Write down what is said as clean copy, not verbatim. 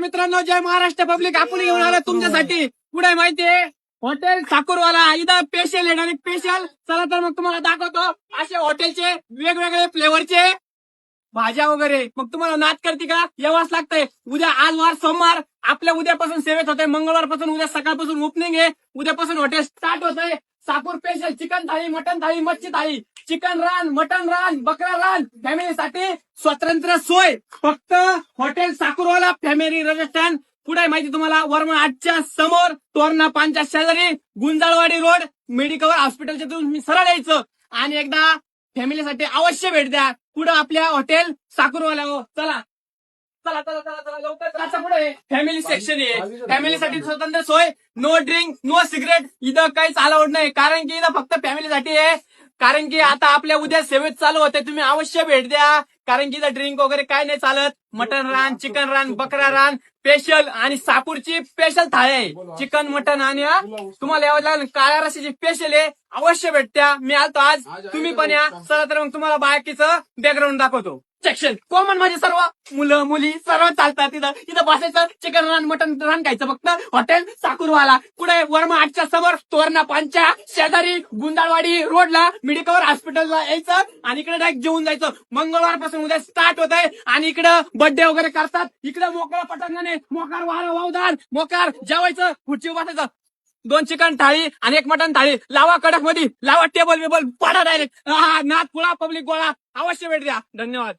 मित्रांनो, जय महाराष्ट्र पब्लिक. आपण घेऊन आलो तुमच्यासाठी. पुढे माहितीये हॉटेल साकुरवाला. इथं स्पेशल आहे डायरेक्ट स्पेशल. चला तर मग तुम्हाला दाखवतो असे हॉटेलचे वेगवेगळे फ्लेवरचे भाज्या वगैरे. मग तुम्हाला नाद करते का? येवाच लागतंय. उद्या आज वार सोमवार, आपल्या उद्यापासून सेवेत होते. मंगळवारपासून उद्या सकाळपासून ओपनिंग आहे. उद्यापासून हॉटेल स्टार्ट होत आहे. साकूर स्पेशल चिकन थाळी, मटन थाळी, मच्छी थाळी, चिकन रान, मटन रान, बकरा रान, फॅमिलीसाठी स्वतंत्र सोय. फक्त हॉटेल साकुरवाला फॅमिली रेस्टॉरंट. पुढे माहिती तुम्हाला वर्मा आठच्या समोर, तोरणा पानच्या शेजारी, गुंजाळवाडी रोड, मेडिकल हॉस्पिटलच्या तुम्ही सरळ यायचं आणि एकदा फॅमिलीसाठी अवश्य भेट द्या. पुढे आपल्या हॉटेल साकुरवाला. हो चला चला चला चला चला लवकर. त्याच्या पुढे फॅमिली सेक्शन आहे. फॅमिलीसाठी स्वतंत्र सोय. No drink, no cigarette. इथं काहीच अलाउड नाही, कारण की इथं फक्त फॅमिलीसाठी आहे. कारण की आता आपल्या उद्या सेवेत चालू होते, तुम्ही अवश्य भेट द्या. कारण की इथं ड्रिंक वगैरे काय नाही चालत. मटन रान, चिकन रान, बकरा रान स्पेशल आणि साकूरची स्पेशल थाळी आहे. चिकन मटन आणि तुम्हाला यावं लागेल. काळ्या रस्त्याची स्पेशल आहे. अवश्य भेटत्या. मी आलतो आज, तुम्ही पण या. चला तर मग तुम्हाला बाकीचं बॅकग्राऊंड दाखवतो. सेक्शन कॉमन म्हणजे सर्व मुलं मुली सर्व चालतात. इथं बसायचं, चिकन रान मटन रान खायचं. फक्त हॉटेल साकुरवाला. पुढे वर्मा आठच्या समोर, तोरणा पानच्या शेजारी, गुंडाळवाडी रोडला, मेडिकल हॉस्पिटलला यायचं आणि इकडे डायरेक्ट जेवून जायचं. मंगळवारपासून उद्या स्टार्ट होत आहे आणि इकडं बर्थडे वगैरे करतात. इकडे मोकळा पटांगणे, मोकार वारं वावदार, मोकार जेवायचं, खुर्चीवर बसायचं. 2 चिकन थाळी आणि 1 मटन थाळी. लावा कडक मध्ये, लावा टेबल वेबल, पाडा डायरेक्ट. नाथ पुळा पब्लिक गोळा. अवश्य भेट द्या. धन्यवाद.